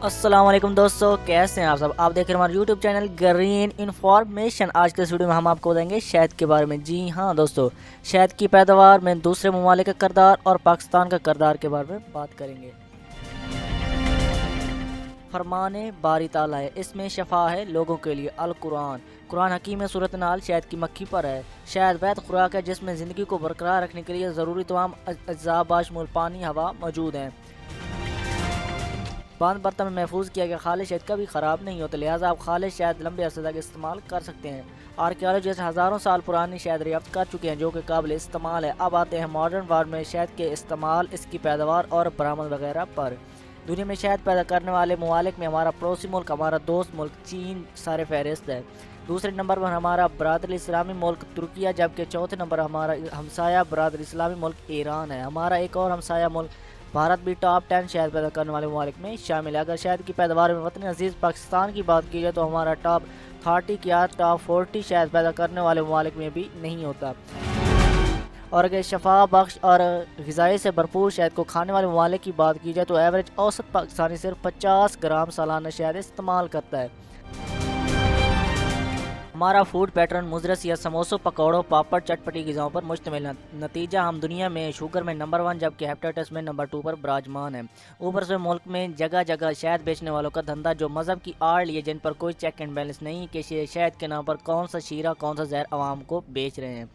अस्सलाम वालेकुम दोस्तों, कैसे हैं आप सब। आप देख रहे हैं हमारा यूट्यूब चैनल ग्रीन इन्फॉर्मेशन। आज के इस वीडियो में हम आपको बताएंगे शहद के बारे में। जी हाँ दोस्तों, शहद की पैदावार में दूसरे ममालिक का किरदार और पाकिस्तान का किरदार के बारे में बात करेंगे। फरमाने बारी ताला है, इसमें शफा है लोगों के लिए। अल कुरान कुरान हकीम में सूरत नाल शहद की मक्खी पर है। शहद वैध खुराक है जिसमें ज़िंदगी को बरकरार रखने के लिए ज़रूरी तमाम अज्जा बाशमूल पानी हवा मौजूद हैं। बंद बर्तन में महफूज किया गया खालिश शहद कभी ख़राब नहीं होता, लिहाजा आप खालिश शहद लंबे अरसे तक इस्तेमाल कर सकते हैं। आर्कियोलॉजिस्ट हज़ारों साल पुरानी शहद दरियाफ्त कर चुके हैं जो कि काबिल इस्तेमाल है। अब आते हैं मॉडर्न वर्ल्ड में शहद के इस्तेमाल, इसकी पैदावार और बरामद वगैरह पर। दुनिया में शहद पैदा करने वाले ममालिक में हमारा पड़ोसी मुल्क, हमारा दोस्त मुल्क चीन सारे फहरिस्त है। दूसरे नंबर पर हमारा बरादरी इस्लामी मुल्क तुर्किया, जबकि चौथे नंबर हमारा हमसाया बरादरी इस्लामी मुल्क ईरान है। हमारा एक और हमसाया मुल्क भारत भी टॉप 10 शहद पैदा करने वाले ममालिक में शामिल है। अगर शहद की पैदावार में वतन अजीज़ पाकिस्तान की बात की जाए तो हमारा टॉप 30 या टॉप 40 शहद पैदा करने वाले ममालिक में भी नहीं होता। और अगर शफा बख्श और ग़िज़ाई से भरपूर शहद को खाने वाले ममालिक की बात की जाए तो एवरेज औसत पाकिस्तानी सिर्फ 50 ग्राम सालाना शहद इस्तेमाल करता है। हमारा फूड पैटर्न मुजरस या समोसों, पकौड़ों, पापड़, चटपटी ग़िज़ाओं पर मुश्तमिल है। नतीजा हम दुनिया में शुगर में नंबर 1 जबकि हेपेटाइटिस में नंबर 2 पर विराजमान है। ऊपर से मुल्क में जगह जगह शहद बेचने वालों का धंधा जो मज़हब की आड़ लिए, जिन पर कोई चेक एंड बैलेंस नहीं कि शहद के नाम पर कौन सा शीरा कौन सा जहर आवाम को बेच रहे हैं।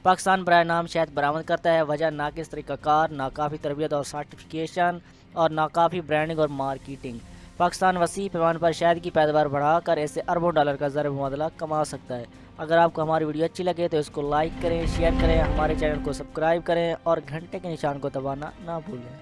पाकिस्तान बराए नाम शहद बरामद करता है, वजह नाकिस तरीक़ाकार, नाकाफ़ी तरबियत और सर्टिफिकेशन और नाकाफ़ी ब्रांडिंग और मार्केटिंग। पाकिस्तान वसी पैमाने पर शहद की पैदावार बढ़ाकर ऐसे अरबों डॉलर का ज़र मुबादला कमा सकता है। अगर आपको हमारी वीडियो अच्छी लगे तो इसको लाइक करें, शेयर करें, हमारे चैनल को सब्सक्राइब करें और घंटे के निशान को दबाना ना भूलें।